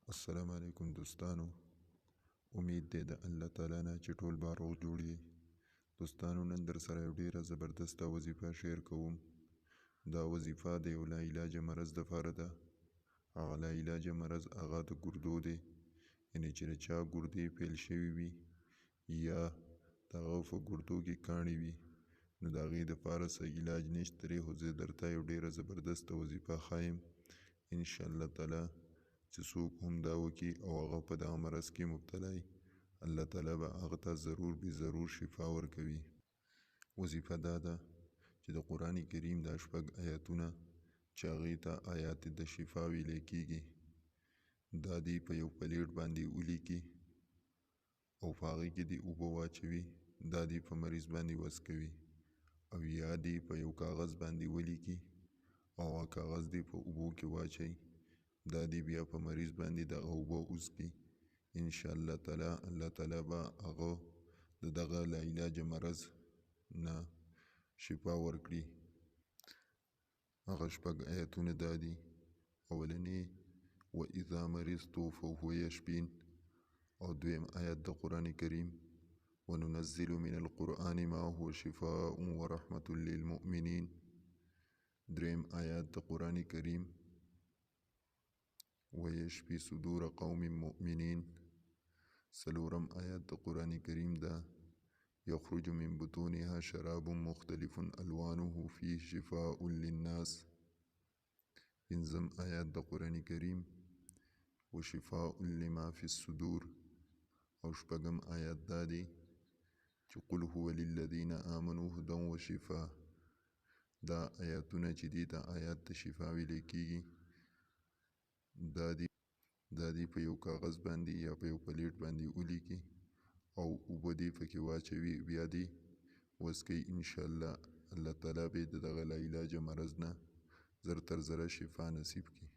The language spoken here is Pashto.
السلام علیکم دوستانو. امید دی د الله تعالی نه چې ټول به روغ جوړ یې. دوستانو، نن در سره یو ډیره زبردسته وظیفه شیر کوم. دا وظیفه د یو لا علاجه مرض دپاره ده. هغه لا علاجه مرض هغه د ګردو دی، یعنې چې د چا ګردې فیل شوي وي یا د هغه په ګردو کې کاڼي وي، نو د هغې دپاره څه علاج نشته دی، خو زه درته یو ډیره زبردسته وظیفه ښایم انشاءالله تعالی چې څوک هم دا وکړي او هغه په دغه مرض کې مبتلا وي، الله تعالی به هغه ته ضرور بې ضرور شفا ورکوي. وظیفه دا ده چې د قرآن کریم دا 6 آیاتونه چې هغې ته آیات د شفا ویلی کېږي، دا دې په یو پلیټ باندې ولیکي او په هغې کې دې اوبه واچوي، دا دې په مریض باندې وڅکوي او یا دې په یو کاغذ باندې ولیکي او هغه کاغذ دې په اوبو کې واچوي، دا دې بیا په مریض باندې دغه اوبه وڅکي. انشاءالله تعالی الله تعالی به هغه د دغه لا علاجه مرض نه شفا ورکړي. هغه 6 آیاتونه دا دي. اولنی وَإِذَا مَرِضْتُ فَهُوَ يَشْفِينِ، او دویم آیت د قرآن کریم وَنُنَزِّلُ مِنَ الْقُرْآنِ مَا هُوَ شِفَاءٌ وَرَحْمَةٌ لِلْمُؤْمِنِينَ، دریم آیت د قرآن کریم وَيَشْفِي صُدُورَ قَوْمٍ مُؤْمِنِينَ، څلورم آیت د قرآن کریم ده یخرج من بطونها شراب مختلف الوانه فيه شفاء للناس، پنځم آیت د قرآن کریم وشفاء لما في الصدور، او شپږم آیت دا دی چې قل هو للذین آمنوا هدى وشفاء. دا آیاتونه چې دي ته آیات د شفا ویلی کېږي، دا دې په یو کاغذ باندې یا په یو پلیټ باندې ولیکي او اوبه دې پکې واچوي، بیا دې وڅکئ. انشاءالله الله تعالی به د دغه لا علاجه مرض نه زر تر زره شفا نصیب کړي.